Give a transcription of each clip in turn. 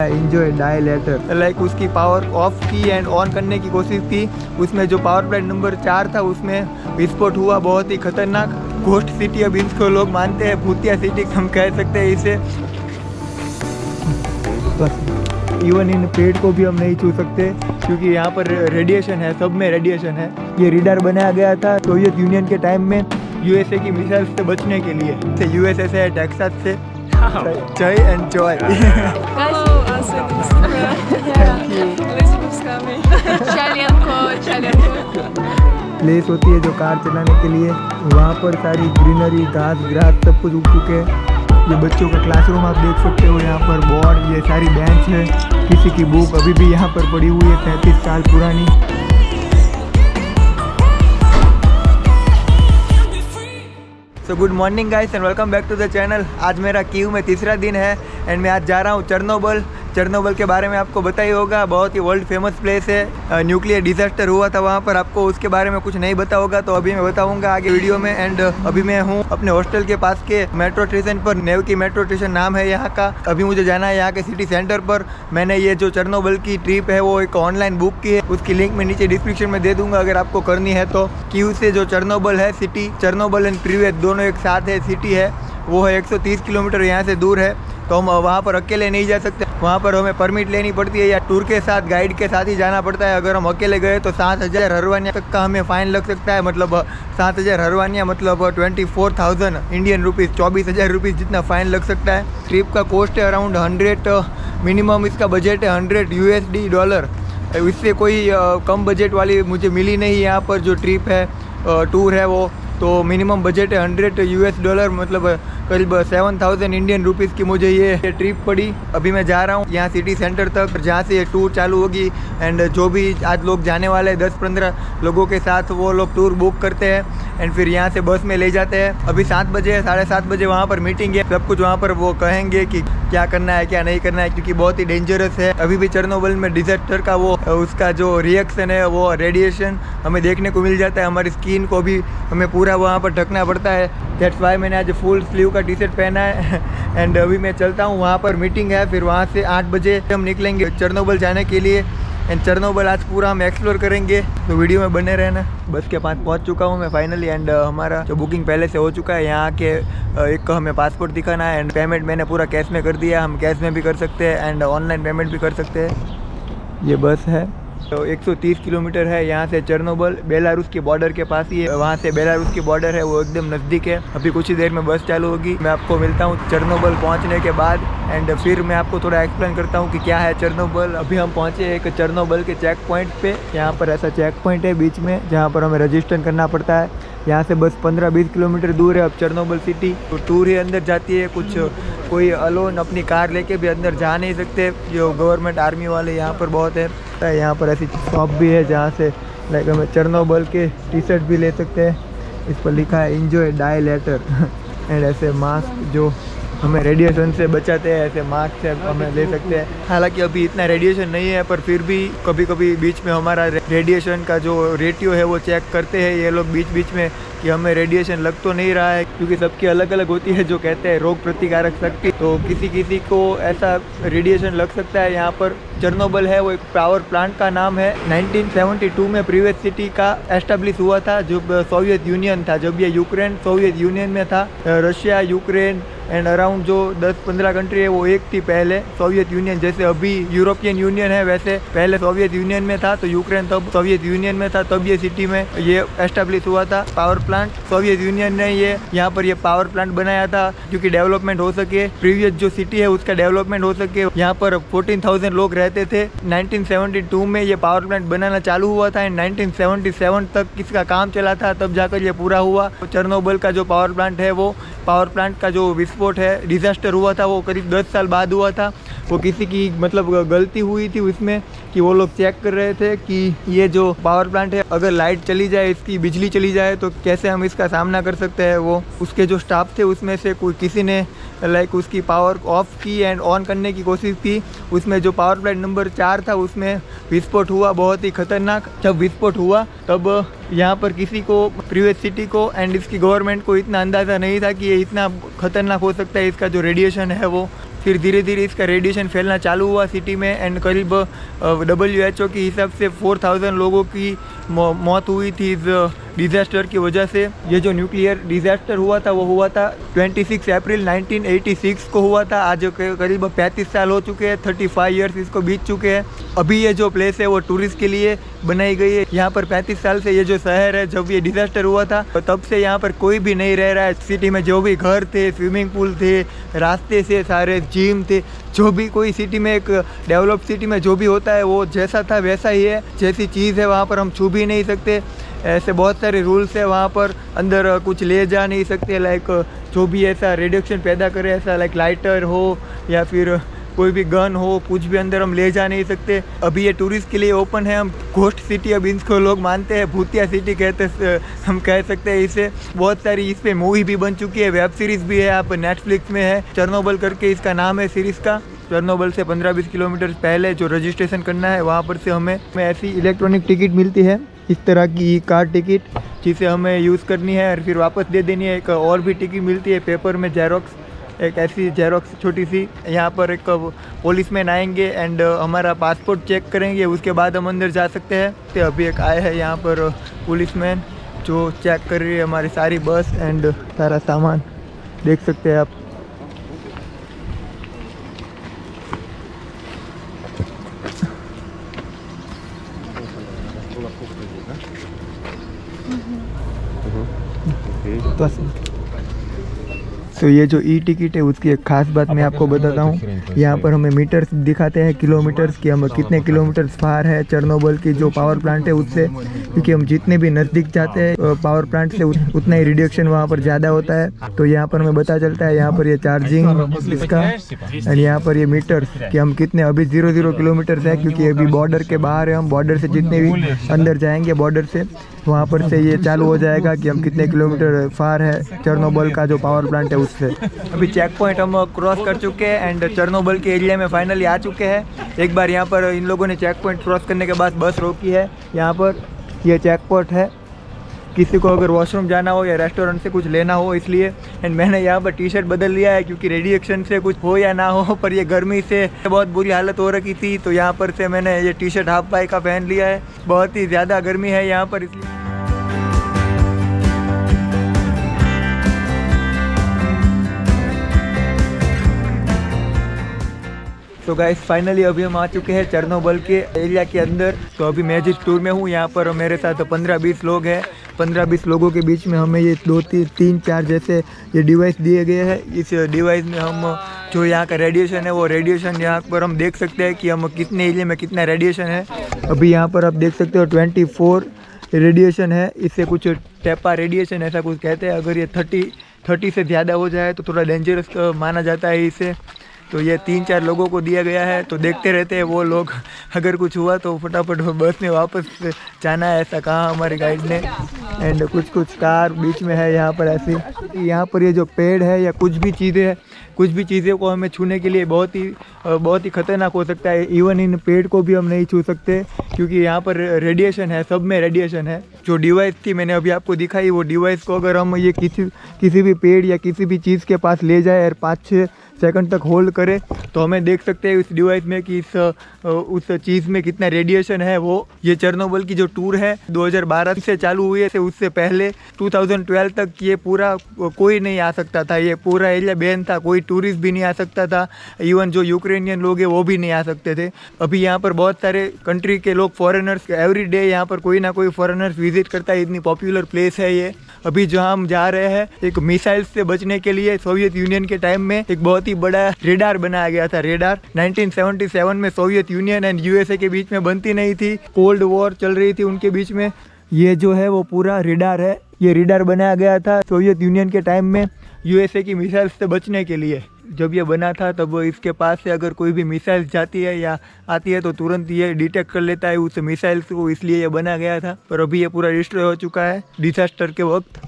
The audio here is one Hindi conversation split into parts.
इंजॉय डाई लेटर लाइक उसकी पावर ऑफ की एंड ऑन करने की कोशिश की। उसमें जो पावर प्लांट नंबर 4 था उसमें विस्फोट हुआ, बहुत ही खतरनाक। घोस्ट सिटी अब इसको लोग मानते हैं, भूतिया सिटी हम कह सकते हैं इसे। इवन इन पेड़ को भी हम नहीं छू सकते क्योंकि यहाँ पर रेडिएशन है, सब में रेडिएशन है। ये रेडार बनाया गया था सोवियत यूनियन के टाइम में यूएसए की मिसाइल से बचने के लिए। यूएसए से, टेक्सास से। Joy and joy. प्लेस होती है जो कार चलाने के लिए। वहाँ पर सारी ग्रीनरी, घास ग्रास सब कुछ उग चुके हैं। ये बच्चों का क्लासरूम आप देख सकते हो। यहाँ पर बोर्ड, ये सारी बेंच है। किसी की बुक अभी भी यहाँ पर पड़ी हुई है 35 साल पुरानी। So good morning guys and welcome back to the channel. आज मेरा कीव में तीसरा दिन है एंड मैं आज जा रहा हूँ चेरनोबिल के बारे में आपको पता ही होगा, बहुत ही वर्ल्ड फेमस प्लेस है। न्यूक्लियर डिजास्टर हुआ था वहाँ पर, आपको उसके बारे में कुछ नहीं पता होगा तो अभी मैं बताऊंगा आगे वीडियो में। एंड अभी मैं हूँ अपने हॉस्टल के पास के मेट्रो स्टेशन पर। नेव की मेट्रो स्टेशन नाम है यहाँ का। अभी मुझे जाना है यहाँ के सिटी सेंटर पर। मैंने ये जो चेरनोबिल की ट्रिप है वो एक ऑनलाइन बुक की है, उसकी लिंक मैं नीचे डिस्क्रिप्शन में दे दूंगा अगर आपको करनी है तो। कीव से जो चेरनोबिल है सिटी, चेरनोबिल एंड प्रिवेट दोनों एक साथ है सिटी है, वो है 130 किलोमीटर यहाँ से दूर है। तो हम वहाँ पर अकेले नहीं जा सकते, वहाँ पर हमें परमिट लेनी पड़ती है या टूर के साथ गाइड के साथ ही जाना पड़ता है। अगर हम अकेले गए तो 7,000 हरवानिया तक का हमें फ़ाइन लग सकता है। मतलब 7,000 हरवानिया मतलब 24,000 इंडियन रुपीज़, 24,000 रुपीज़ जितना फ़ाइन लग सकता है। ट्रिप का कॉस्ट है अराउंड 100, मिनिमम इसका बजट है $100। इससे कोई कम बजट वाली मुझे मिली नहीं यहाँ पर जो ट्रिप है, टूर है वो। तो मिनिमम बजट है $100, मतलब करीब 7,000 इंडियन रुपीज़ की मुझे ये ट्रिप पड़ी। अभी मैं जा रहा हूँ यहाँ सिटी सेंटर तक जहाँ से ये टूर चालू होगी। एंड जो भी आज लोग जाने वाले हैं 10-15 लोगों के साथ, वो लोग टूर बुक करते हैं एंड फिर यहाँ से बस में ले जाते हैं। अभी 7 बजे 7:30 बजे वहाँ पर मीटिंग है। सब कुछ वहाँ पर वो कहेंगे कि क्या करना है क्या नहीं करना है, क्योंकि बहुत ही डेंजरस है। अभी भी चेरनोबिल में डिजास्टर का वो उसका जो रिएक्शन है, वो रेडिएशन हमें देखने को मिल जाता है। हमारी स्किन को भी हमें पूरा वहाँ पर ढकना पड़ता है। दैट्स वाई मैंने आज फुल स्लीव का टी शर्ट पहना है। एंड अभी मैं चलता हूँ, वहाँ पर मीटिंग है। फिर वहाँ से 8 बजे हम निकलेंगे चेरनोबिल जाने के लिए। एंड चेरनोबिल आज पूरा हम एक्सप्लोर करेंगे, तो वीडियो में बने रहना। बस के पास पहुँच चुका हूँ मैं फाइनली। एंड हमारा जो बुकिंग पहले से हो चुका है यहाँ के, एक हमें पासपोर्ट दिखाना है। एंड पेमेंट मैंने पूरा कैश में कर दिया। हम कैश में भी कर सकते हैं एंड ऑनलाइन पेमेंट भी कर सकते हैं। ये बस है, तो 130 किलोमीटर है यहाँ से चेरनोबिल। बेलारूस के बॉर्डर के पास ही है, वहाँ से बेलारूस की बॉर्डर है, वो एकदम नज़दीक है। अभी कुछ ही देर में बस चालू होगी। मैं आपको मिलता हूँ चेरनोबिल पहुँचने के बाद एंड फिर मैं आपको थोड़ा एक्सप्लेन करता हूँ कि क्या है चेरनोबिल। अभी हम पहुँचे एक चेरनोबिल के चेक पॉइंट पे। यहाँ पर ऐसा चेक पॉइंट है बीच में जहाँ पर हमें रजिस्टर करना पड़ता है। यहाँ से बस 15-20 किलोमीटर दूर है अब चेरनोबिल सिटी। तो टूर ही अंदर जाती है, कुछ कोई अलोन अपनी कार लेके भी अंदर जा नहीं सकते। जो गवर्नमेंट आर्मी वाले यहाँ पर बहुत है। यहाँ पर ऐसी शॉप भी है जहाँ से लाइक हमें चेरनोबिल के टी शर्ट भी ले सकते हैं। इस पर लिखा है इंजॉय डाई लेटर। एंड ऐसे मास्क जो हमें रेडिएशन से बचाते हैं, ऐसे मास्क से हमें ले सकते हैं। हालांकि अभी इतना रेडिएशन नहीं है, पर फिर भी कभी कभी बीच में हमारा रेडिएशन का जो रेटियो है वो चेक करते हैं ये लोग बीच बीच में कि हमें रेडिएशन लग तो नहीं रहा है, क्योंकि सबकी अलग अलग होती है जो कहते हैं रोग प्रतिकारक शक्ति। तो किसी किसी को ऐसा रेडिएशन लग सकता है। यहाँ पर चेरनोबिल है वो एक पावर प्लांट का नाम है। 1972 में प्रिवेट सिटी का एस्टेब्लिश हुआ था, जब सोवियत यूनियन था, जब ये यूक्रेन सोवियत यूनियन में था। रशिया, यूक्रेन एंड अराउंड जो 10-15 कंट्री है वो एक थी पहले सोवियत यूनियन। जैसे अभी यूरोपियन यूनियन है, वैसे पहले सोवियत यूनियन में था। तो यूक्रेन तब सोवियत यूनियन में था, तब ये सिटी में ये एस्टेब्लिश हुआ था पावर प्लांट। सोवियत यूनियन ने ये यहाँ पर ये पावर प्लांट बनाया था क्योंकि डेवलपमेंट हो सके, प्रीवियस जो सिटी है उसका डेवलपमेंट हो सके। यहाँ पर 14,000 लोग रहते थे। 1972 में ये पावर प्लांट बनाना चालू हुआ था एंड 1977 तक इसका काम चला था, तब जाकर ये पूरा हुआ। चेरनोबिल का जो पावर प्लांट है, वो पावर प्लांट का जो विस्फोट है, डिजास्टर हुआ था, वो करीब 10 साल बाद हुआ था। वो किसी की मतलब गलती हुई थी उसमें कि वो लोग चेक कर रहे थे कि ये जो पावर प्लांट है, अगर लाइट चली जाए, इसकी बिजली चली जाए तो कैसे हम इसका सामना कर सकते हैं। वो उसके जो स्टाफ थे उसमें से कोई किसी ने लाइक उसकी पावर ऑफ की एंड ऑन करने की कोशिश की। उसमें जो पावर प्लांट नंबर 4 था उसमें विस्फोट हुआ, बहुत ही खतरनाक। जब विस्फोट हुआ तब यहाँ पर किसी को, प्रिवेट सिटी को एंड इसकी गवर्नमेंट को इतना अंदाज़ा नहीं था कि ये इतना खतरनाक हो सकता है। इसका जो रेडिएशन है वो फिर धीरे धीरे इसका रेडिएशन फैलना चालू हुआ सिटी में एंड करीब WHO के हिसाब से 4000 लोगों की मौत हुई थी इस डिज़ास्टर की वजह से। ये जो न्यूक्लियर डिज़ास्टर हुआ था वो हुआ था 26 अप्रैल 1986 को हुआ था। आज करीब 35 साल हो चुके हैं, 35 ईयर्स इसको बीत चुके हैं। अभी ये जो प्लेस है वो टूरिस्ट के लिए बनाई गई है। यहाँ पर 35 साल से ये जो शहर है, जब ये डिज़ास्टर हुआ था तब से यहाँ पर कोई भी नहीं रह रहा है। सिटी में जो भी घर थे, स्विमिंग पूल थे, रास्ते से सारे जिम थे, जो भी कोई सिटी में एक डेवलप सिटी में जो भी होता है वो जैसा था वैसा ही है। जैसी चीज़ है वहाँ पर हम छू भी नहीं सकते। ऐसे बहुत सारे रूल्स है वहाँ पर, अंदर कुछ ले जा नहीं सकते। लाइक जो भी ऐसा रेडिएशन पैदा करे, ऐसा लाइक लाइटर हो या फिर कोई भी गन हो, कुछ भी अंदर हम ले जा नहीं सकते। अभी ये टूरिस्ट के लिए ओपन है। हम घोस्ट सिटी अब इसको लोग मानते हैं, भूतिया सिटी कहते हम कह सकते हैं इसे। बहुत सारी इस पर मूवी भी बन चुकी है, वेब सीरीज़ भी है, आप नेटफ्लिक्स में है। चेरनोबिल करके इसका नाम है सीरीज़ का। चेरनोबिल से 15-20 किलोमीटर पहले जो रजिस्ट्रेशन करना है वहाँ पर से हमें ऐसी इलेक्ट्रॉनिक टिकट मिलती है, इस तरह की कार टिकट, जिसे हमें यूज़ करनी है और फिर वापस दे देनी है। एक और भी टिकट मिलती है पेपर में, जेरोक्स, एक ऐसी जेरोक्स छोटी सी। यहाँ पर एक पुलिसमैन आएंगे एंड हमारा पासपोर्ट चेक करेंगे, उसके बाद हम अंदर जा सकते हैं। तो अभी एक आए हैं यहाँ पर पुलिसमैन जो चेक कर रही है हमारी सारी बस एंड सारा सामान, देख सकते हैं आप। तो ये जो ई टिकट है उसकी एक खास बात मैं आपको बताता हूँ। यहाँ पर हमें मीटर्स दिखाते हैं, किलोमीटर्स की, हम कितने किलोमीटर फार है चेरनोबिल की जो पावर प्लांट है उससे, क्योंकि हम जितने भी नज़दीक जाते हैं पावर प्लांट से उतना ही रेडिएशन वहाँ पर ज़्यादा होता है। तो यहाँ पर हमें पता चलता है, यहाँ पर ये चार्जिंग इसका एंड यहाँ पर ये मीटर्स कि हम कितने, अभी 0 किलोमीटर्स है क्योंकि अभी बॉर्डर के बाहर है। हम बॉर्डर से जितने भी अंदर जाएंगे बॉर्डर से, वहाँ पर से ये चालू हो जाएगा कि हम कितने किलोमीटर फार है चेरनोबिल का जो पावर प्लांट है उससे। अभी चेक पॉइंट हम क्रॉस कर चुके हैं एंड चेरनोबिल के एरिया में फाइनली आ चुके हैं। एक बार यहाँ पर इन लोगों ने चेक पॉइंट क्रॉस करने के बाद बस रोकी है। यहाँ पर ये चेक पॉइंट है, किसी को अगर वॉशरूम जाना हो या रेस्टोरेंट से कुछ लेना हो इसलिए। एंड मैंने यहाँ पर टी शर्ट बदल लिया है क्योंकि रेडिएशन से कुछ हो या ना हो, पर ये गर्मी से बहुत बुरी हालत हो रखी थी, तो यहाँ पर से मैंने ये टी शर्ट हाफ पाई का पहन लिया है। बहुत ही ज़्यादा गर्मी है यहाँ पर इसलिए। तो गाइस फाइनली अभी हम आ चुके हैं चेरनोबिल के एरिया के अंदर। तो अभी मैं जिस टूर में हूँ यहाँ पर मेरे साथ 15-20 लोग हैं। 15-20 लोगों के बीच में हमें ये 2-3-4 जैसे ये डिवाइस दिए गए हैं। इस डिवाइस में हम जो यहाँ का रेडिएशन है वो रेडिएशन यहाँ पर हम देख सकते हैं कि हम कितने एरिया में कितना रेडिएशन है। अभी यहाँ पर आप देख सकते हो 24 रेडिएशन है। इससे कुछ टेपा रेडिएशन ऐसा कुछ कहते हैं। अगर ये 30 से ज़्यादा हो जाए तो थोड़ा डेंजरस माना जाता है इसे। तो ये 3-4 लोगों को दिया गया है, तो देखते रहते हैं वो लोग, अगर कुछ हुआ तो फटाफट बस में वापस जाना है, ऐसा कहा हमारे गाइड ने। एंड कुछ कार बीच में है यहाँ पर ऐसी। यहाँ पर ये जो पेड़ है या कुछ भी चीज़ें को हमें छूने के लिए बहुत ही खतरनाक हो सकता है। इवन इन पेड़ को भी हम नहीं छू सकते क्योंकि यहाँ पर रेडिएशन है, सब में रेडिएशन है। जो डिवाइस थी मैंने अभी आपको दिखाई, वो डिवाइस को अगर हम ये किसी भी पेड़ या किसी भी चीज़ के पास ले जाए और 5-6 सेकंड तक होल्ड करे तो हमें देख सकते हैं इस डिवाइस में कि उस चीज़ में कितना रेडिएशन है। वो ये चेरनोबिल की जो टूर है 2012 से चालू हुई है, उससे पहले 2012 तक ये पूरा कोई नहीं आ सकता था। ये पूरा एरिया बैन था, कोई टूरिस्ट भी नहीं आ सकता था। इवन जो यूक्रेनियन लोग हैं वो भी नहीं आ सकते थे। अभी यहाँ पर बहुत सारे कंट्री के लोग, फॉरेनर्स, एवरी डे यहाँ पर कोई ना कोई फॉरेनर्स विजिट करता है। इतनी पॉपुलर प्लेस है ये। अभी जहाँ हम जा रहे हैं, एक मिसाइल से बचने के लिए सोवियत यूनियन के टाइम में एक बहुत ही बड़ा रेडार बनाया गया था। रेडार 1977 में सोवियत यूनियन एंड यूएसए के बीच में बनती नहीं थी, कोल्ड वॉर चल रही थी उनके बीच में। ये जो है वो पूरा रेडार है। ये रेडार बनाया गया था सोवियत यूनियन के टाइम में यूएसए की मिसाइल से बचने के लिए। जब ये बना था तब इसके पास से अगर कोई भी मिसाइल जाती है या आती है तो तुरंत ये डिटेक्ट कर लेता है उस मिसाइल को, इसलिए ये बना गया था। पर अभी ये पूरा डिस्ट्रॉय हो चुका है डिजास्टर के वक्त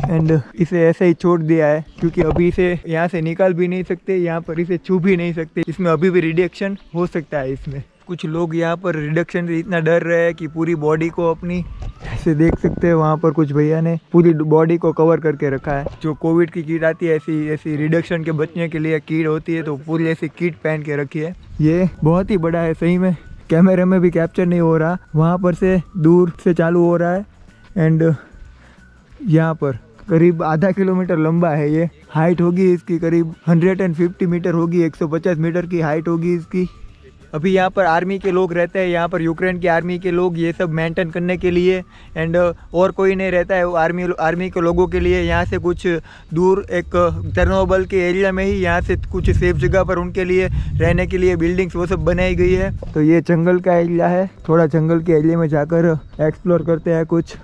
एंड इसे ऐसे ही छोड़ दिया है क्योंकि अभी इसे यहाँ से निकाल भी नहीं सकते, यहाँ पर इसे छू भी नहीं सकते। इसमें अभी भी रेडिएशन हो सकता है, इसमें कुछ लोग यहाँ पर रिडक्शन से इतना डर रहे हैं कि पूरी बॉडी को अपनी ऐसे देख सकते हैं, वहाँ पर कुछ भैया ने पूरी बॉडी को कवर करके रखा है। जो कोविड की किट आती है ऐसी रिडक्शन के बचने के लिए किट होती है, तो पूरी ऐसी किट पहन के रखी है। ये बहुत ही बड़ा है, सही में कैमरे में भी कैप्चर नहीं हो रहा, वहाँ पर से दूर से चालू हो रहा है। एंड यहाँ पर करीब आधा किलोमीटर लंबा है ये। हाइट होगी इसकी करीब 150 मीटर होगी, 150 मीटर की हाइट होगी इसकी। अभी यहाँ पर आर्मी के लोग रहते हैं, यहाँ पर यूक्रेन की आर्मी के लोग ये सब मेंटेन करने के लिए। एंड और कोई नहीं रहता है आर्मी के लोगों के लिए। यहाँ से कुछ दूर एक चेर्नोबिल के एरिया में ही यहाँ से कुछ सेफ जगह पर उनके लिए रहने के लिए बिल्डिंग्स वो सब बनाई गई है। तो ये जंगल का एरिया है, थोड़ा जंगल के एरिया में जाकर एक्सप्लोर करते हैं। कुछ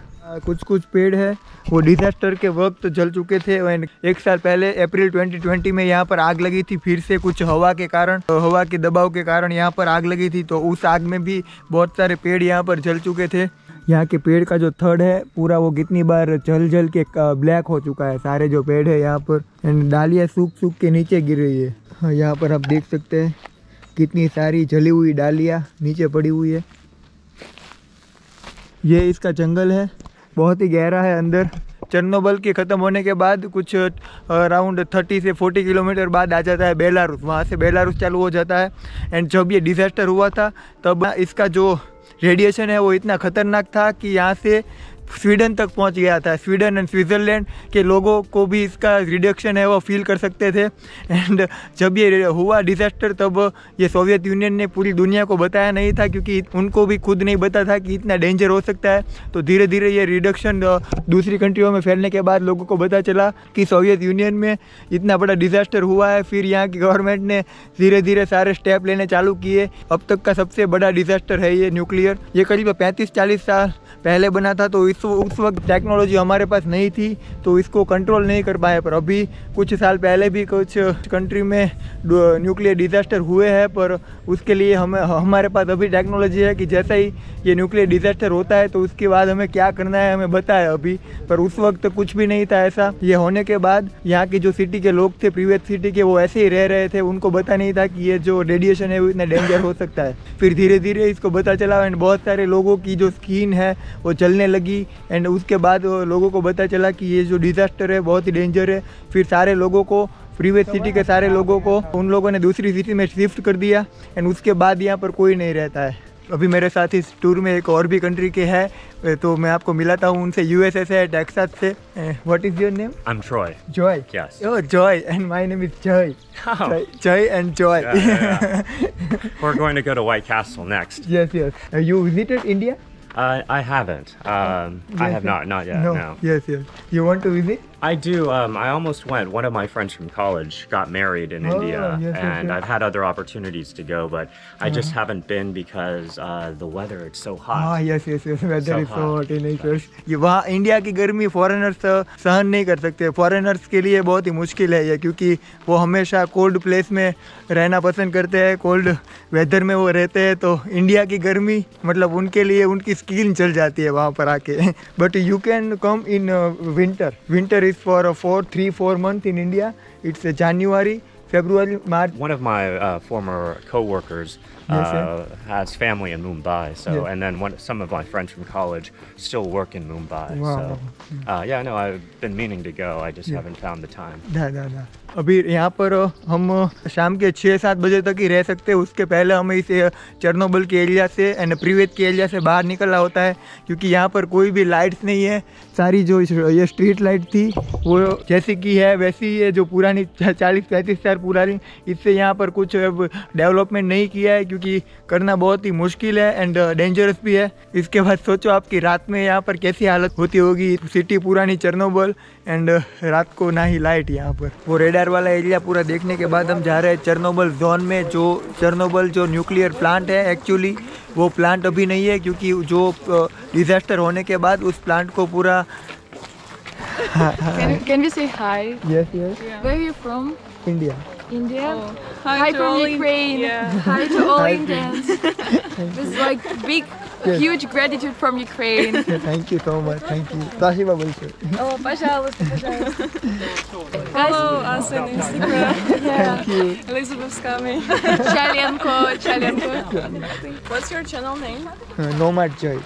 पेड़ है वो डिजास्टर के वक्त जल चुके थे। एंड 1 साल पहले अप्रैल 2020 में यहाँ पर आग लगी थी, फिर से कुछ हवा के दबाव के कारण यहाँ पर आग लगी थी। तो उस आग में भी बहुत सारे पेड़ यहाँ पर जल चुके थे। यहाँ के पेड़ का जो थड़ है पूरा वो कितनी बार जल के ब्लैक हो चुका है, सारे जो पेड़ है यहाँ पर। एंड डालियाँ सूख के नीचे गिर रही है। हाँ, यहाँ पर आप देख सकते हैं कितनी सारी जली हुई डालियाँ नीचे पड़ी हुई है। ये इसका जंगल है, बहुत ही गहरा है अंदर। चेर्नोबिल के ख़त्म होने के बाद कुछ अराउंड 30 से 40 किलोमीटर बाद आ जाता है बेलारूस, वहाँ से बेलारूस चालू हो जाता है। एंड जब ये डिजास्टर हुआ था तब इसका जो रेडिएशन है वो इतना ख़तरनाक था कि यहाँ से स्वीडन तक पहुंच गया था। स्वीडन एंड स्विट्ज़रलैंड के लोगों को भी इसका रिडक्शन है वो फील कर सकते थे। एंड जब ये हुआ डिजास्टर तब ये सोवियत यूनियन ने पूरी दुनिया को बताया नहीं था, क्योंकि उनको भी खुद नहीं पता था कि इतना डेंजर हो सकता है। तो धीरे धीरे ये रिडक्शन दूसरी कंट्रियों में फैलने के बाद लोगों को पता चला कि सोवियत यूनियन में इतना बड़ा डिजास्टर हुआ है। फिर यहाँ की गवर्नमेंट ने धीरे धीरे सारे स्टेप लेने चालू किए। अब तक का सबसे बड़ा डिजास्टर है ये न्यूक्लियर। ये करीब 35-40 साल पहले बना था, तो उस वक्त टेक्नोलॉजी हमारे पास नहीं थी, तो इसको कंट्रोल नहीं कर पाए। पर अभी कुछ साल पहले भी कुछ कंट्री में न्यूक्लियर डिजास्टर हुए हैं, पर उसके लिए हमारे पास अभी टेक्नोलॉजी है कि जैसा ही ये न्यूक्लियर डिजास्टर होता है तो उसके बाद हमें क्या करना है हमें बताया अभी। पर उस वक्त कुछ भी नहीं था ऐसा। ये होने के बाद यहाँ की जो सिटी के लोग थे, प्रीवियस सिटी के, वो ऐसे ही रह रहे थे, उनको पता नहीं था कि ये जो रेडिएशन है वो इतना डेंजर हो सकता है। फिर धीरे धीरे इसको पता चला एंड बहुत सारे लोगों की जो स्किन है वो जलने लगी। एंड उसके बाद लोगों को पता चला कि ये जो डिजास्टर है बहुत ही डेंजर है। फिर सारे लोगों को, प्रीवियस सिटी के सारे लोगों को उन लोगों ने दूसरी सिटी में शिफ्ट कर दिया। एंड उसके बाद यहाँ पर कोई नहीं रहता है। अभी मेरे साथ इस टूर में एक और भी कंट्री के है, तो मैं आपको मिलाता हूँ उनसे। यूएसए से, टेक्सास से। What is your name? I'm Troy. Joy. Yes. Oh, Joy, and my name is Joy. Oh. Joy and Joy. Yeah. We're going to go to White Castle next. Yes. You visited India? I haven't. I have not yet. No. Yes. You want to visit? I do. I almost went. One of my friends from college got married in India, and I've had other opportunities to go, but I just haven't been because the weather, it's so hot. Yes. Weather is so hot in India. ये वहाँ इंडिया की गर्मी फॉरेनर्स सहन नहीं कर सकते। फॉरेनर्स के लिए बहुत ही मुश्किल है ये, क्योंकि वो हमेशा कोल्ड प्लेस में रहना पसंद करते हैं, कोल्ड वेदर में वो रहते हैं। तो इंडिया की गर्मी मतलब उनके लिए उनकी स्किन जल जाती है वहाँ पर आके। But you can come in winter is for 3-4 months in India. It's January, February, March. One of my former co-workers has family in Mumbai, so and then some of my friends from college still work in Mumbai. Wow. So no, I've been meaning to go. I just haven't found the time. ना। अभी यहाँ पर हम शाम के 6-7 बजे तक ही रह सकते हैं। उसके पहले हमें इस चेर्नोबिल के एरिया से एंड प्रीवियस के एरिया से बाहर निकलना होता है, क्योंकि यहाँ पर कोई भी लाइट्स नहीं है। सारी जो ये स्ट्रीट लाइट थी वो जैसी की है वैसी ही है, जो पुरानी 40-35 साल पुरानी। इससे यहाँ पर कुछ डेवलपमेंट नहीं किया है, क्योंकि करना बहुत ही मुश्किल है एंड डेंजरस भी है। इसके बाद सोचो आपकी रात में यहाँ पर कैसी हालत होती होगी। सिटी पुरानी चेर्नोबिल एंड रात को ना ही लाइट यहाँ पर। वो रेडार वाला एरिया पूरा देखने के बाद हम जा रहे हैं चेर्नोबिल जोन में। जो चेर्नोबिल जो न्यूक्लियर प्लांट है, एक्चुअली वो प्लांट अभी नहीं है, क्योंकि जो डिजास्टर होने के बाद उस प्लांट को पूरा Can we say hi? Yes. Where are you from? India. Oh. Hi to from all Ukraine. Yeah. Hi to all Indians. This is like big Huge gratitude from Ukraine. Thank you so much. Thank you. Спасибо большое. Oh, пожалуйста, пожалуйста. Follow us on Instagram. Thank you. Elizabeth Skami. Chalenko. What's your channel name? Nomad Joy.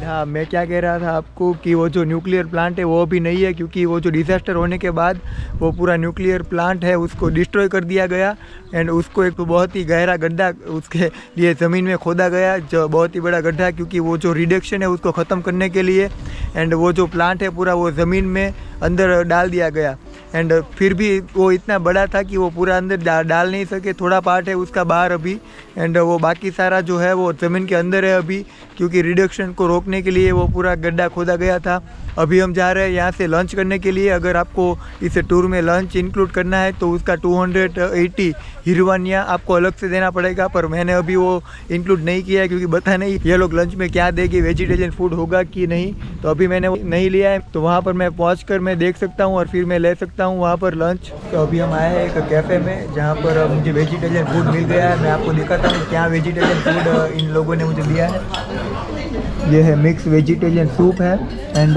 हाँ, मैं क्या कह रहा था आपको कि वो जो न्यूक्लियर प्लांट है वो अभी नहीं है, क्योंकि वो जो डिज़ास्टर होने के बाद वो पूरा न्यूक्लियर प्लांट है उसको डिस्ट्रॉय कर दिया गया एंड उसको एक बहुत ही गहरा गड्ढा उसके लिए ज़मीन में खोदा गया, जो बहुत ही बड़ा गड्ढा, क्योंकि वो जो रिडक्शन है उसको ख़त्म करने के लिए एंड वो जो प्लांट है पूरा वो ज़मीन में अंदर डाल दिया गया एंड फिर भी वो इतना बड़ा था कि वो पूरा अंदर डाल नहीं सके, थोड़ा पार्ट है उसका बाहर अभी एंड वो बाकी सारा जो है वो ज़मीन के अंदर है अभी, क्योंकि रिडक्शन को रोकने के लिए वो पूरा गड्ढा खोदा गया था। अभी हम जा रहे हैं यहाँ से लंच करने के लिए। अगर आपको इस टूर में लंच इंक्लूड करना है तो उसका 280 हिरवानिया आपको अलग से देना पड़ेगा, पर मैंने अभी वो इंक्लूड नहीं किया है क्योंकि पता नहीं ये लोग लंच में क्या देंगे, वेजिटेरियन फूड होगा कि नहीं, तो अभी मैंने नहीं लिया है। तो वहाँ पर मैं पहुँच कर मैं देख सकता हूँ और फिर मैं ले सकता हूँ वहाँ पर लंच। तो अभी हम आए हैं एक कैफ़े में जहाँ पर मुझे वेजिटेरियन फूड मिल गया है। मैं आपको दिखाता हूँ क्या वेजिटेरियन फूड इन लोगों ने मुझे दिया है। ये है मिक्स वेजिटेरियन सूप है एंड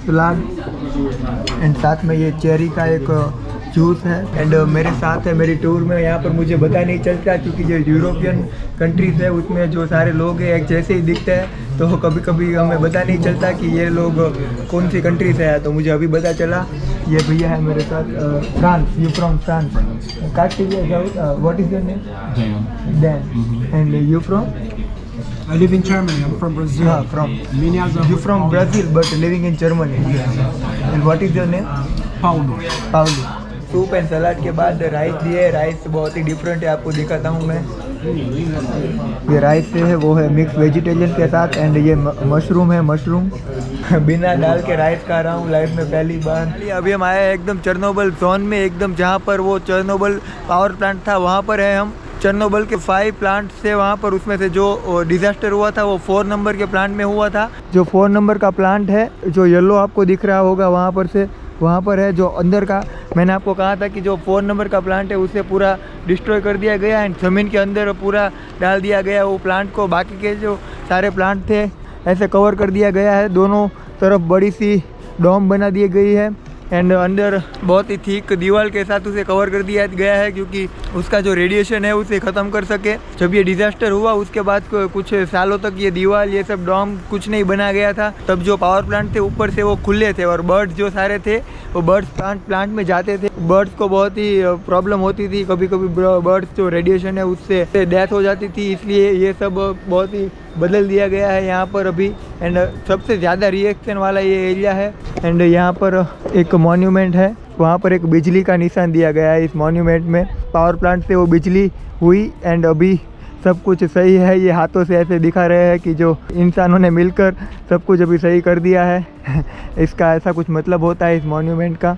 सलाद एंड साथ में ये चेरी का एक जूस है एंड मेरे साथ है मेरी टूर में। यहाँ पर मुझे पता नहीं चलता क्योंकि जो यूरोपियन कंट्रीज़ है उसमें जो सारे लोग हैं एक जैसे ही दिखते हैं, तो कभी कभी हमें पता नहीं चलता कि ये लोग कौन सी कंट्री से है। तो मुझे अभी पता चला ये भैया है मेरे साथ, France, you from France, what is your name? Dan. And you from? I live in Germany. I'm from Brazil. You from Brazil but living in Germany. And what is your name? Paulo. Soup and salad के बाद राइस दिए। राइस बहुत ही डिफरेंट है, आपको दिखाता हूँ मैं। ये राइस है वो है मिक्स वेजिटेरियन के साथ एंड ये मशरूम है, मशरूम बिना डाल के राइस खा रहा हूँ लाइफ में पहली बार। अभी हम आए हैं एकदम चेरनोबिल जोन में, एकदम जहाँ पर वो चेरनोबिल पावर प्लांट था वहाँ पर है हम। चेरनोबिल के 5 प्लांट थे वहाँ पर, उसमें से जो डिज़ास्टर हुआ था वो 4 नंबर के प्लांट में हुआ था। जो 4 नंबर का प्लांट है जो येलो आपको दिख रहा होगा वहाँ पर से वहाँ पर है जो अंदर का। मैंने आपको कहा था कि जो 4 नंबर का प्लांट है उसे पूरा डिस्ट्रॉय कर दिया गया एंड ज़मीन के अंदर पूरा डाल दिया गया वो प्लांट को। बाकी के जो सारे प्लांट थे ऐसे कवर कर दिया गया है, दोनों तरफ बड़ी सी डोम बना दी गई है एंड अंदर बहुत ही थिक दीवार के साथ उसे कवर कर दिया गया है क्योंकि उसका जो रेडिएशन है उसे ख़त्म कर सके। जब ये डिज़ास्टर हुआ उसके बाद कुछ सालों तक ये दीवार ये सब डोम कुछ नहीं बना गया था। तब जो पावर प्लांट थे ऊपर से वो खुले थे और बर्ड्स जो सारे थे वो बर्ड्स प्लांट में जाते थे। बर्ड्स को बहुत ही प्रॉब्लम होती थी, कभी कभी बर्ड्स जो रेडिएशन है उससे डेथ हो जाती थी, इसलिए ये सब बहुत ही बदल दिया गया है यहाँ पर अभी। एंड सबसे ज़्यादा रिएक्शन वाला ये एरिया है एंड यहाँ पर एक मॉन्यूमेंट है, वहाँ पर एक बिजली का निशान दिया गया है। इस मॉन्यूमेंट में पावर प्लांट से वो बिजली हुई एंड अभी सब कुछ सही है। ये हाथों से ऐसे दिखा रहे हैं कि जो इंसानों ने मिलकर सब कुछ अभी सही कर दिया है इसका ऐसा कुछ मतलब होता है इस मॉन्यूमेंट का।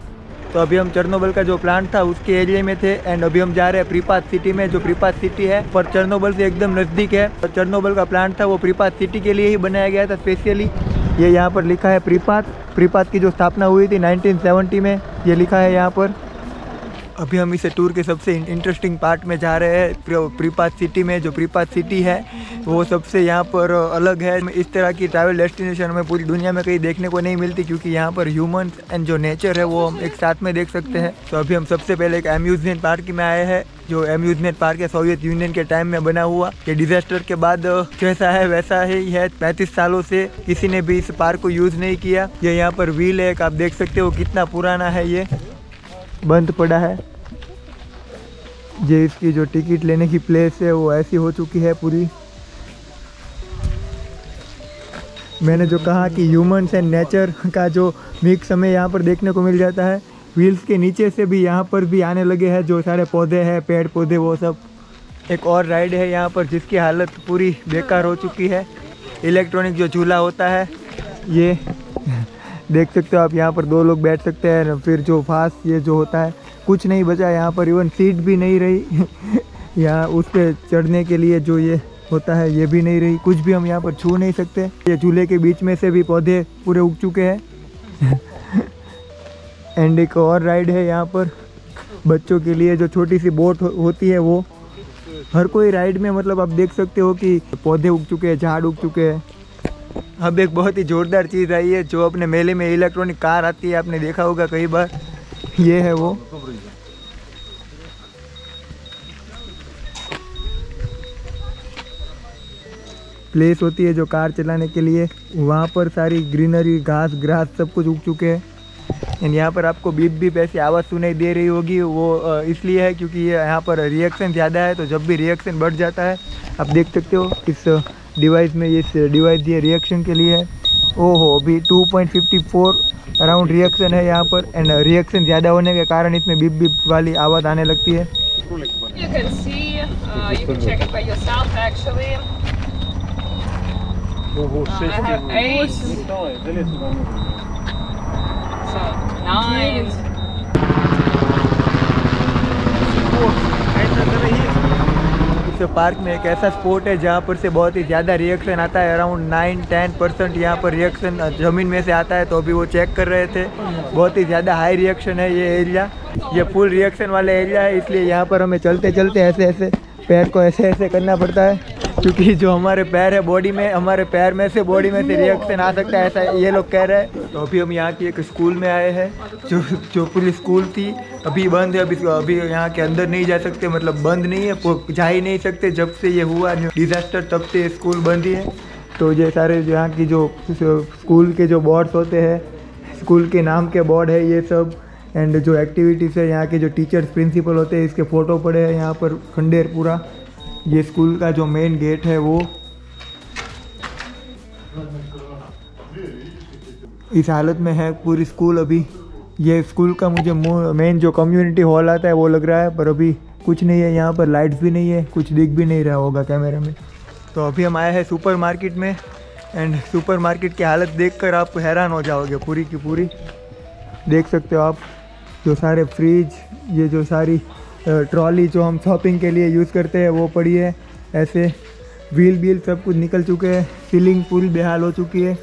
तो अभी हम चेरनोबिल का जो प्लांट था उसके एरिया में थे एंड अभी हम जा रहे हैं प्रीपात सिटी में। जो प्रीपात सिटी है पर चेरनोबिल से एकदम नज़दीक है। और चेरनोबिल का प्लांट था वो प्रीपात सिटी के लिए ही बनाया गया था स्पेशली। ये यहाँ पर लिखा है प्रीपात की जो स्थापना हुई थी 1970 में, ये लिखा है यहाँ पर। अभी हम इस टूर के सबसे इंटरेस्टिंग पार्ट में जा रहे हैं, प्रीपात सिटी में। जो प्रीपात सिटी है वो सबसे यहाँ पर अलग है। इस तरह की ट्रैवल डेस्टिनेशन हमें पूरी दुनिया में कहीं देखने को नहीं मिलती क्योंकि यहाँ पर ह्यूमंस एंड जो नेचर है वो हम एक साथ में देख सकते हैं। तो अभी हम सबसे पहले एक अम्यूजमेंट पार्क में आए हैं। जो अम्यूजमेंट पार्क है सोवियत यूनियन के टाइम में बना हुआ। ये डिज़ास्टर के बाद जैसा है वैसा ही है। 35 सालों से किसी ने भी इस पार्क को यूज़ नहीं किया। ये यहाँ पर व्हील है, आप देख सकते हो कितना पुराना है, ये बंद पड़ा है। ये इसकी जो टिकट लेने की प्लेस है वो ऐसी हो चुकी है पूरी। मैंने जो कहा कि ह्यूमंस एंड नेचर का जो मिक्स हमें यहाँ पर देखने को मिल जाता है। व्हील्स के नीचे से भी यहाँ पर भी आने लगे हैं जो सारे पौधे हैं, पेड़ पौधे, वो सब। एक और राइड है यहाँ पर जिसकी हालत पूरी बेकार हो चुकी है। इलेक्ट्रॉनिक जो झूला होता है ये देख सकते हो आप, यहाँ पर 2 लोग बैठ सकते हैं। फिर जो फास्ट ये जो होता है कुछ नहीं बचा यहाँ पर, इवन सीट भी नहीं रही यहाँ उस पर चढ़ने के लिए जो ये होता है ये भी नहीं रही, कुछ भी हम यहाँ पर छू नहीं सकते। ये झूले के बीच में से भी पौधे पूरे उग चुके हैं एंड एक और राइड है यहाँ पर बच्चों के लिए, जो छोटी सी बोट होती है वो। हर कोई राइड में मतलब आप देख सकते हो कि पौधे उग चुके हैं, झाड़ उग चुके हैं। अब एक बहुत ही जोरदार चीज़ आई है जो अपने मेले में इलेक्ट्रॉनिक कार आती है, आपने देखा होगा कई बार। ये है वो। प्लेस होती है जो कार चलाने के लिए। वहाँ पर सारी ग्रीनरी, घास ग्रास सब कुछ उग चुके हैं। एंड यहाँ पर आपको बीप बीप ऐसी आवाज़ सुनाई दे रही होगी, वो इसलिए है क्योंकि ये यहाँ पर रिएक्शन ज़्यादा है। तो जब भी रिएक्शन बढ़ जाता है, आप देख सकते हो इस डिवाइस में, इस डिवाइस ये रिएक्शन के लिए है। ओहो, अभी 2.54 अराउंड रिएक्शन है यहाँ पर। एंड रिएक्शन ज़्यादा होने के कारण इसमें बीप बीप वाली आवाज़ आने लगती है। You can see, you can check it by yourself actually. I have 8, so 9. इस पार्क में एक ऐसा स्पॉट है जहाँ पर से बहुत ही ज़्यादा रिएक्शन आता है। अराउंड 9-10% यहाँ पर रिएक्शन ज़मीन में से आता है। तो अभी वो चेक कर रहे थे, बहुत ही ज़्यादा हाई रिएक्शन है ये एरिया। ये फुल रिएक्शन वाला एरिया है, इसलिए यहाँ पर हमें चलते चलते ऐसे ऐसे पैर को ऐसे ऐसे करना पड़ता है, क्योंकि जो हमारे पैर है बॉडी में, हमारे पैर में से बॉडी में से रिएक्शन आ सकता है, ऐसा ये लोग कह रहे हैं। तो अभी हम यहाँ की एक स्कूल में आए हैं, जो पूरी स्कूल थी अभी बंद है। अभी यहाँ के अंदर नहीं जा सकते, मतलब बंद नहीं है, जा ही नहीं सकते। जब से ये हुआ डिज़ास्टर तब से स्कूल बंद ही है। तो ये सारे यहाँ की जो स्कूल के जो बोर्ड्स होते हैं, स्कूल के नाम के बोर्ड है ये सब। एंड जो एक्टिविटीज़ है, यहाँ के जो टीचर्स प्रिंसिपल होते हैं, इसके फ़ोटो पड़े हैं यहाँ पर खंडेर पूरा। ये स्कूल का जो मेन गेट है वो इस हालत में है पूरी स्कूल अभी। ये स्कूल का मुझे मेन जो कम्युनिटी हॉल आता है वो लग रहा है, पर अभी कुछ नहीं है यहाँ पर, लाइट्स भी नहीं है, कुछ दिख भी नहीं रहा होगा कैमरा में। तो अभी हम आए हैं सुपर मार्केट में। एंड सुपर मार्केट की हालत देखकर आप हैरान हो जाओगे, पूरी की पूरी। देख सकते हो आप, जो सारे फ्रिज, ये जो सारी ट्रॉली जो हम शॉपिंग के लिए यूज़ करते हैं वो पड़ी है ऐसे। व्हील सब कुछ निकल चुके हैं, सीलिंग पूरी बेहाल हो चुकी है।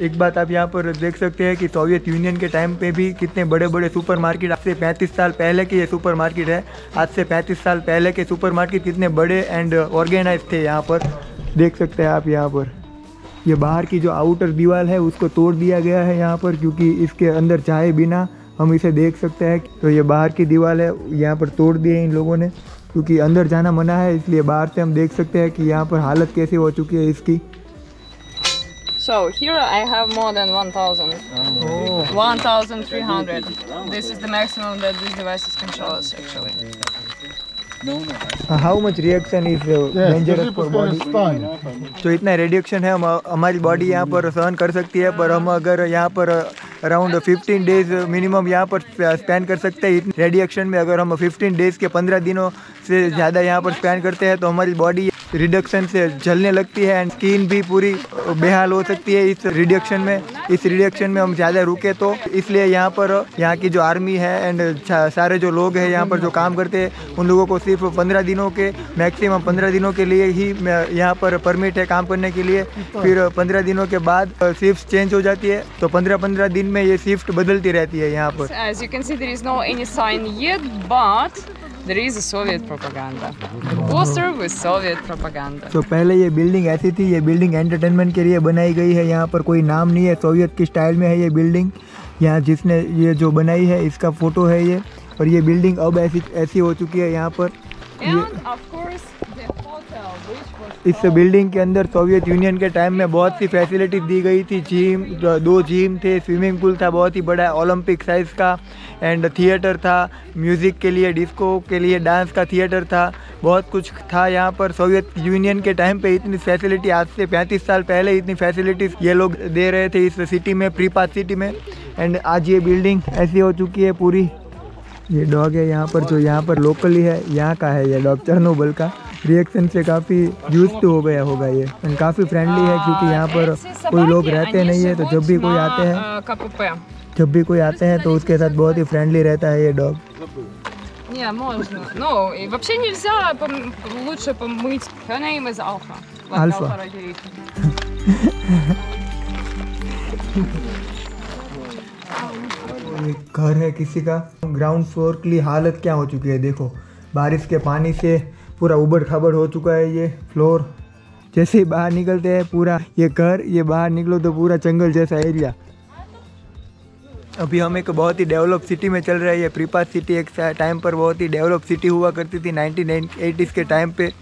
एक बात आप यहाँ पर देख सकते हैं कि सोवियत यूनियन के टाइम पे भी कितने बड़े बड़े सुपर मार्केट, आज से 35 साल पहले के ये सुपर मार्केट है, आज से 35 साल पहले के सुपर मार्केट कितने बड़े एंड ऑर्गेनाइज थे यहाँ पर। देख सकते हैं आप यहाँ पर। ये बाहर की जो आउटर दीवार है उसको तोड़ दिया गया है यहाँ पर, क्योंकि इसके अंदर जाए बिना हम इसे देख सकते हैं। तो ये बाहर की दीवार है, यहाँ पर तोड़ दी है इन लोगों ने, क्योंकि अंदर जाना मना है, इसलिए बाहर से हम देख सकते हैं कि यहाँ पर हालत कैसे हो चुकी है इसकी। So here I have more than 1,000. 1,300. This is the maximum that these devices can show us actually. How much reaction is dangerous for body? तो इतना रेडिएशन है हमारी बॉडी यहाँ पर सहन कर सकती है, पर हम अगर यहाँ पर अराउंड 15 डेज मिनिमम यहाँ पर स्पेंड कर सकते हैं। इतने रेडिएशन में अगर हम 15 डेज के 15 दिनों से ज़्यादा यहाँ पर स्पेंड करते हैं तो हमारी बॉडी रिडक्शन से जलने लगती है एंड स्किन भी पूरी बेहाल हो सकती है इस रिडक्शन में। इस रिडक्शन में हम ज़्यादा रुके तो इसलिए यहाँ पर यहाँ की जो आर्मी है एंड सारे जो लोग हैं यहाँ पर जो काम करते हैं, उन लोगों को सिर्फ 15 दिनों के, मैक्सिमम 15 दिनों के लिए ही यहाँ पर परमिट है काम करने के लिए। फिर 15 दिनों के बाद शिफ्ट चेंज हो जाती है, तो 15-15 दिन में ये शिफ्ट बदलती रहती है यहाँ पर। As you can see, there is no any sign yet, but there is a Soviet propaganda. Poster with Soviet propaganda. तो पहले ये बिल्डिंग ऐसी थी, ये बिल्डिंग एंटरटेनमेंट के लिए बनाई गई है। यहाँ पर कोई नाम नहीं है, सोवियत की स्टाइल में है ये बिल्डिंग। यहाँ जिसने ये जो बनाई है इसका फ़ोटो है ये, और ये बिल्डिंग अब ऐसी हो चुकी है यहाँ पर। And of course the hotel, which was इस बिल्डिंग के अंदर सोवियत यूनियन के टाइम में बहुत सी फैसिलिटी दी गई थी। जिम, 2 जिम थे, स्विमिंग पूल था बहुत ही बड़ा ओलंपिक साइज़ का, एंड थिएटर था म्यूज़िक के लिए, डिस्को के लिए, डांस का थिएटर था, बहुत कुछ था यहाँ पर। सोवियत यूनियन के टाइम पे इतनी फैसिलिटी, आज से 35 साल पहले इतनी फैसिलिटीज़ ये लोग दे रहे थे इस सिटी में, प्रीपात सिटी में। एंड आज ये बिल्डिंग ऐसी हो चुकी है पूरी। ये डॉग है यहाँ पर, जो यहाँ पर लोकली है, यहाँ का है ये डॉग, चर्नोबिल का। रिएक्शन से काफ़ी यूज टू हो गया होगा ये, एंड काफ़ी फ्रेंडली है, क्योंकि यहाँ पर कोई लोग रहते नहीं है। तो जब भी कोई आते हैं तो उसके साथ बहुत ही फ्रेंडली रहता है ये dog. Не, можно. Ну, и вообще нельзя, лучше помыть. Her name is Alpha. Alpha. एक घर है किसी का। ग्राउंड फ्लोर की हालत क्या हो चुकी है देखो, बारिश के पानी से पूरा उबड़ खाबड़ हो चुका है ये फ्लोर। जैसे ही बाहर निकलते हैं पूरा ये घर, ये बाहर निकलो तो पूरा जंगल जैसा एरिया। अभी हम एक बहुत ही डेवलप सिटी में चल रहे हैं। ये प्रीपात सिटी एक टाइम पर बहुत ही डेवलप सिटी हुआ करती थी 1980s के टाइम पे।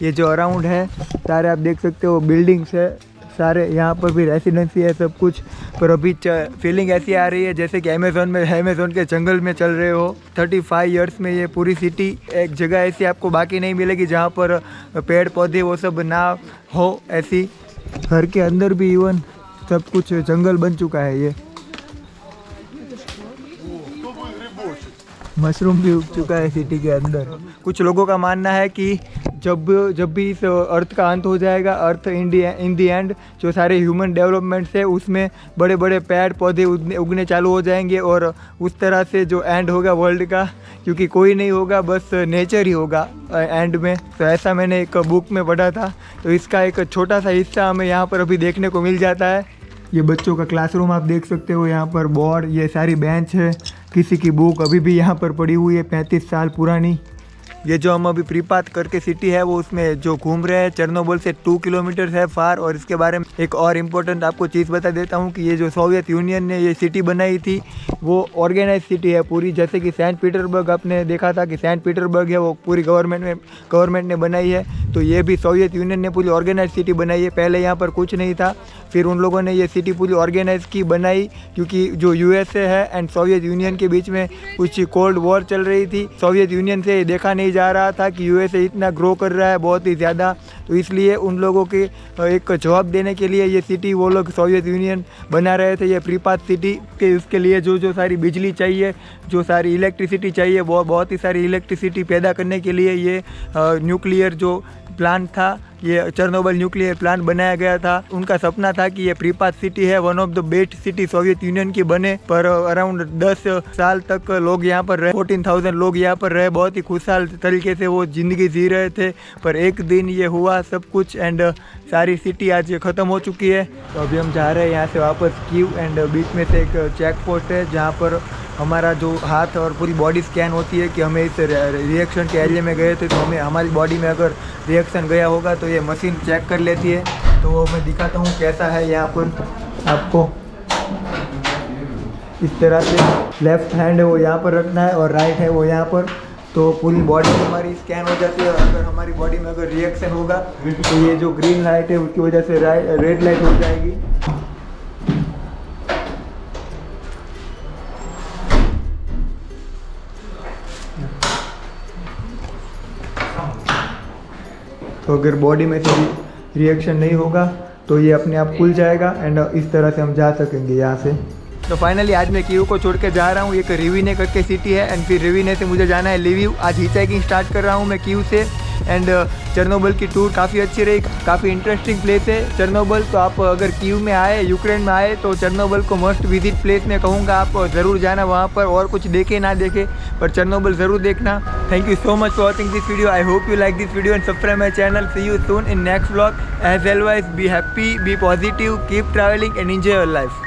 ये जो अराउंड है सारे आप देख सकते हो बिल्डिंग्स है सारे, यहाँ पर भी रेसिडेंसी है सब कुछ। पर अभी फीलिंग ऐसी आ रही है जैसे कि अमेज़ोन के जंगल में चल रहे हो। 35 इयर्स में ये पूरी सिटी, एक जगह ऐसी आपको बाकी नहीं मिलेगी जहाँ पर पेड़ पौधे वो सब ना हो। ऐसी घर के अंदर भी इवन सब कुछ जंगल बन चुका है। ये मशरूम भी उग चुका है सिटी के अंदर। कुछ लोगों का मानना है कि जब भी इस अर्थ का अंत हो जाएगा, अर्थ इन दी एंड जो सारे ह्यूमन डेवलपमेंट्स है उसमें बड़े बड़े पेड़ पौधे उगने चालू हो जाएंगे और उस तरह से जो एंड होगा वर्ल्ड का, क्योंकि कोई नहीं होगा बस नेचर ही होगा एंड में। तो ऐसा मैंने एक बुक में पढ़ा था, तो इसका एक छोटा सा हिस्सा हमें यहाँ पर अभी देखने को मिल जाता है। ये बच्चों का क्लासरूम आप देख सकते हो, यहाँ पर बोर्ड, ये सारी बेंच है, किसी की बुक अभी भी यहाँ पर पड़ी हुई है 35 साल पुरानी। ये जो हम अभी प्रीपात करके सिटी है वो उसमें जो घूम रहे हैं चेर्नोबिल से 2 किलोमीटर है फार। और इसके बारे में एक और इम्पोर्टेंट आपको चीज़ बता देता हूँ कि ये जो सोवियत यूनियन ने ये सिटी बनाई थी वो ऑर्गेनाइज सिटी है पूरी। जैसे कि सेंट पीटर्सबर्ग आपने देखा था कि सेंट पीटर्सबर्ग है वो पूरी गवर्नमेंट ने बनाई है, तो ये भी सोवियत यूनियन ने पूरी ऑर्गेनाइज सिटी बनाई है। पहले यहाँ पर कुछ नहीं था, फिर उन लोगों ने ये सिटी पूरी ऑर्गेनाइज की बनाई, क्योंकि जो यूएसए है एंड सोवियत यूनियन के बीच में कुछ कोल्ड वॉर चल रही थी। सोवियत यूनियन से देखा नहीं जा रहा था कि यूएसए इतना ग्रो कर रहा है बहुत ही ज़्यादा, तो इसलिए उन लोगों के एक जवाब देने के लिए ये सिटी वो लोग सोवियत यूनियन बना रहे थे। ये प्रीपात सिटी के उसके लिए जो सारी बिजली चाहिए, जो सारी इलेक्ट्रिसिटी चाहिए, वो बहुत ही सारी इलेक्ट्रिसिटी पैदा करने के लिए ये न्यूक्लियर जो प्लांट था, ये चेर्नोबिल न्यूक्लियर प्लांट बनाया गया था। उनका सपना था कि ये प्रीपात सिटी है one of the best city Soviet union की बने। पर अराउंड 10 साल तक लोग यहाँ पर रहे, 14,000 लोग यहाँ पर रहे, बहुत ही खुशहाल तरीके से वो ज़िंदगी जी रहे थे। पर एक दिन ये हुआ सब कुछ एंड सारी सिटी आज ख़त्म हो चुकी है। तो अभी हम जा रहे हैं यहाँ से वापस कीव एंड बीच में से एक चेक पोस्ट है जहाँ पर हमारा जो हाथ और पूरी बॉडी स्कैन होती है कि हमें इस रिएक्शन के एरिया में गए थे, तो हमें हमारी बॉडी में अगर रिएक्शन गया होगा तो ये मशीन चेक कर लेती है। तो वो मैं दिखाता हूँ कैसा है यहाँ पर आपको। इस तरह से लेफ्ट हैंड है वो यहाँ पर रखना है और राइट है वो यहाँ पर, तो पूरी बॉडी हमारी स्कैन हो जाती है। अगर हमारी बॉडी में अगर रिएक्शन होगा तो ये जो ग्रीन लाइट है उसकी वजह से रेड लाइट हो जाएगी। तो अगर बॉडी में से रिएक्शन नहीं होगा तो ये अपने आप खुल जाएगा एंड इस तरह से हम जा सकेंगे यहाँ से। तो फाइनली आज मैं कीव को छोड़ के जा रहा हूँ। एक रिवीने करके सिटी है एंड फिर रिवीने से मुझे जाना है लिविव। आज हिचहाइकिंग स्टार्ट कर रहा हूँ मैं कीव से एंड चेर्नोबिल की टूर काफ़ी अच्छी रही, काफ़ी इंटरेस्टिंग प्लेस है चेर्नोबिल। तो आप अगर कीव में आए, यूक्रेन में आए, तो चेर्नोबिल को मस्ट विजिट प्लेस में कहूँगा, आप ज़रूर जाना वहाँ पर। और कुछ देखे ना देखे पर चेर्नोबिल ज़रूर देखना। Thank you so much for watching this video. I hope you like this video and subscribe my channel. See you soon in next vlog. As always be happy, be positive, keep travelling and enjoy your life.